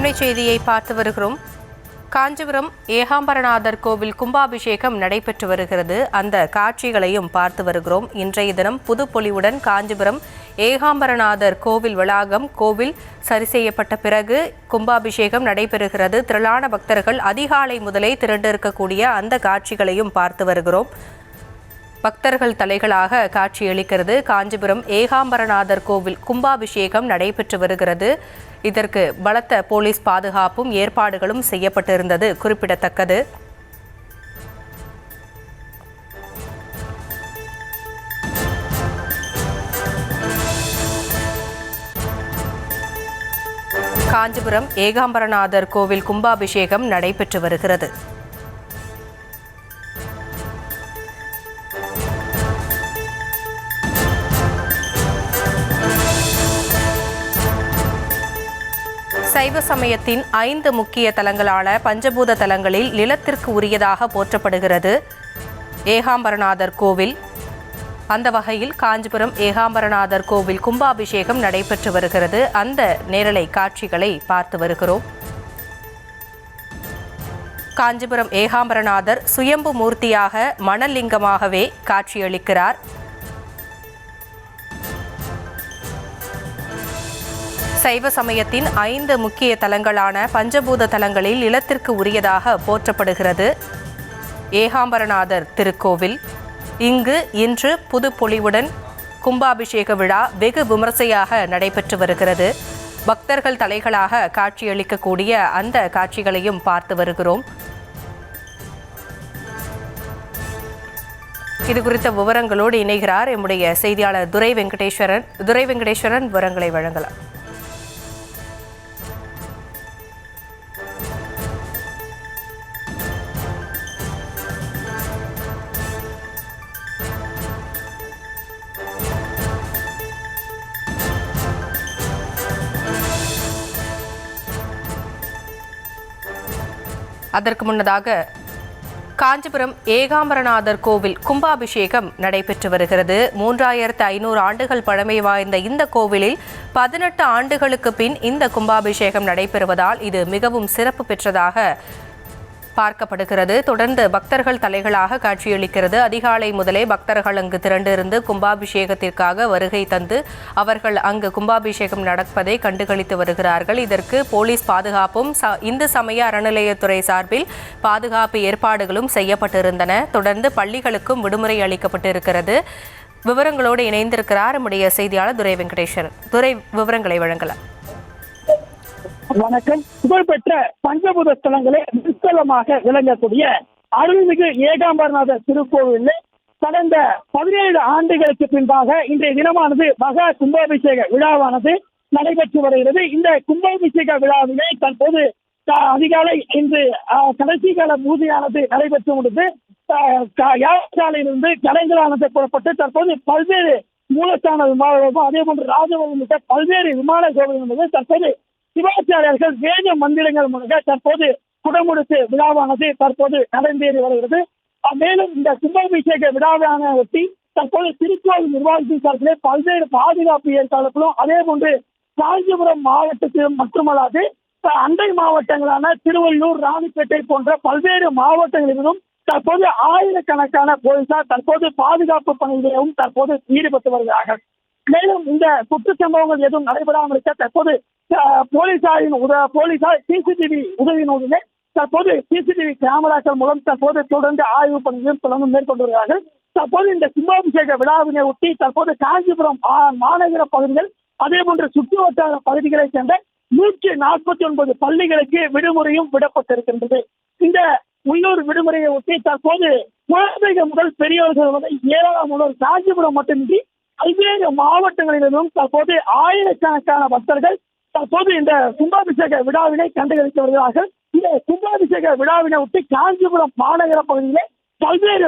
அண்மை செய்தியை பார்த்து வருகிறோம். காஞ்சிபுரம் ஏகாம்பரநாதர் கோவில் கும்பாபிஷேகம் நடைபெற்று வருகிறது. அந்த காட்சிகளையும் பார்த்து வருகிறோம். இன்றைய தினம் புதுப்பொலிவுடன் காஞ்சிபுரம் ஏகாம்பரநாதர் கோவில் வளாகம் கோவில் சரி செய்யப்பட்ட பிறகு கும்பாபிஷேகம் நடைபெறுகிறது. திரளான பக்தர்கள் அதிகாலை முதலே திரண்டிருக்கக்கூடிய அந்த காட்சிகளையும் பார்த்து வருகிறோம். பக்தர்கள் தலைகளாக காட்சியளிக்கிறது. காஞ்சிபுரம் ஏகாம்பரநாதர் கோவில் கும்பாபிஷேகம் நடைபெற்று வருகிறது. இதற்கு பலத்த போலீஸ் பாதுகாப்பும் ஏற்பாடுகளும் செய்யப்பட்டிருந்தது குறிப்பிடத்தக்கது. காஞ்சிபுரம் ஏகாம்பரநாதர் கோவில் கும்பாபிஷேகம் நடைபெற்று வருகிறது. சைவ சமயத்தின் 5 முக்கிய தலங்களான பஞ்சபூத தலங்களில் நிலத்திற்கு உரியதாக போற்றப்படுகிறது ஏகாம்பரநாதர் கோவில். அந்த வகையில் காஞ்சிபுரம் ஏகாம்பரநாதர் கோவில் கும்பாபிஷேகம் நடைபெற்று வருகிறது. அந்த நேரலை காட்சிகளை பார்த்து வருகிறோம். காஞ்சிபுரம் ஏகாம்பரநாதர் சுயம்பு மூர்த்தியாக மணலிங்கமாகவே காட்சியளிக்கிறார். சைவ சமயத்தின் 5 முக்கிய தலங்களான பஞ்சபூத தலங்களில் நிலத்திற்கு உரியதாக போற்றப்படுகிறது ஏகாம்பரநாதர் திருக்கோவில். இங்கு இன்று புதுப்பொலிவுடன் கும்பாபிஷேக விழா வெகு விமர்சையாக நடைபெற்று வருகிறது. பக்தர்கள் தலைகளாக காட்சியளிக்கக்கூடிய அந்த காட்சிகளையும் பார்த்து வருகிறோம். இது குறித்த விவரங்களோடு இணைகிறார் எம்முடைய செய்தியாளர் துரை வெங்கடேஸ்வரன். விவரங்களை வழங்கலாம். அதற்கு முன்னதாக காஞ்சிபுரம் ஏகாம்பரநாதர் கோவில் கும்பாபிஷேகம் நடைபெற்று வருகிறது. 3500 ஆண்டுகள் பழமை வாய்ந்த இந்த கோவிலில் 18 ஆண்டுகளுக்கு பின் இந்த கும்பாபிஷேகம் நடைபெறுவதால் இது மிகவும் சிறப்பு பெற்றதாக பார்க்கப்படுகிறது. தொடர்ந்து பக்தர்கள் தலைகளாக காட்சியளிக்கிறது. அதிகாலை முதலே பக்தர்கள் அங்கு திரண்டிருந்து கும்பாபிஷேகத்திற்காக வருகை தந்து அவர்கள் அங்கு கும்பாபிஷேகம் நடப்பதை கண்டுகளித்து வருகிறார்கள். இதற்கு போலீஸ் பாதுகாப்பும் இந்து சமய அறநிலையத்துறை சார்பில் பாதுகாப்பு ஏற்பாடுகளும் செய்யப்பட்டிருந்தன. தொடர்ந்து பள்ளிகளுக்கும் விடுமுறை அளிக்கப்பட்டிருக்கிறது. விவரங்களோடு இணைந்திருக்கிறார் நம்முடைய செய்தியாளர் துரை வெங்கடேஸ்வரன். துரை, விவரங்களை வழங்கலாம். வணக்கம். புகழ்பெற்ற பஞ்சபூத ஸ்தலங்களே நிச்சலமாக விளங்கக்கூடிய அருள்மிகு ஏகாம்பரநாதர் திருக்கோவிலில் கடந்த 17 ஆண்டுகளுக்கு பின்பாக இன்றைய தினமானது மகா கும்பாபிஷேக விழாவானது நடைபெற்று வருகிறது. இந்த கும்பாபிஷேக விழாவிலே தற்போது அதிகாலை இன்று கடைசி கால பூஜையானது நடைபெற்று முடிந்து யாழ்ப்பாணத்திலிருந்து கலைஞரானது புறப்பட்டு தற்போது பல்வேறு மூலஸ்தான விமானம் அதே போன்று ராஜபவன் உள்ளிட்ட பல்வேறு விமான சேவைகள் தற்போது சிவாச்சாரியர்கள் வேத மந்திரங்கள் மூலமாக தற்போது குடமுழுக்கு விழாவானது தற்போது நடந்தேறி வருகிறது. மேலும் இந்த கும்பாபிஷேக விழாவான ஒட்டி தற்போது திருக்கோவில் நிர்வாகத்தின் சார்பிலே பல்வேறு பாதுகாப்பு ஏற்பாடுகளும் அதே போன்று காஞ்சிபுரம் மாவட்டத்திலும் மட்டுமல்லாது அண்டை மாவட்டங்களான திருவள்ளூர், ராணிப்பேட்டை போன்ற பல்வேறு மாவட்டங்களிலும் தற்போது ஆயிரக்கணக்கான போலீசார் தற்போது பாதுகாப்பு பணிகளிலும் தற்போது ஈடுபட்டு வருகிறார்கள். மேலும் இந்த குற்ற சம்பவங்கள் எதுவும் நடைபெறாமல் இருக்க தற்போது போலீசார் சிசிடிவி உதவியினுடைய தற்போது சிசிடிவி கேமராக்கள் மூலம் தற்போது தொடர்ந்து ஆய்வு பணிகளும் தொடர்ந்து மேற்கொண்டு வருகிறார்கள். தற்போது இந்த கும்பாபிஷேக விழாவினை ஒட்டி தற்போது காஞ்சிபுரம் மாநகர பகுதிகள் அதே போன்று சுற்றுவட்டார பகுதிகளை சேர்ந்த 149 பள்ளிகளுக்கு விடுமுறையும் விடப்பட்டிருக்கின்றது. இந்த உள்ளூர் விடுமுறையை ஒட்டி தற்போது குழந்தைகள் முதல் பெரியவர்கள் வரை ஏராளமானோர் காஞ்சிபுரம் மட்டுமின்றி பல்வேறு மாவட்டங்களிலும் தற்போது ஆயிரக்கணக்கான பக்தர்கள் தற்போது இந்த கும்பாபிஷேக விழாவினை கண்டுகளித்து வருகிறார்கள். இந்த கும்பாபிஷேக விழாவினை ஒட்டி காஞ்சிபுரம் மாநகர பகுதியிலே பல்வேறு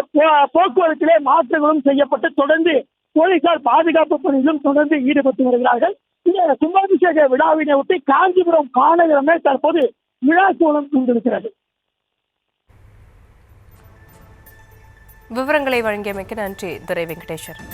போக்குவரத்திலே மாற்றங்களும் செய்யப்பட்டு தொடர்ந்து போலீசார் பாதுகாப்பு பணியிலும் தொடர்ந்து ஈடுபட்டு வருகிறார்கள். இந்த கும்பாபிஷேக விழாவினை ஒட்டி காஞ்சிபுரம் மாநகரமே தற்போது விழா சூழல் கொண்டிருக்கிறது. விவரங்களை வழங்கியமைக்கு நன்றி துரை வெங்கடேஸ்வரன்.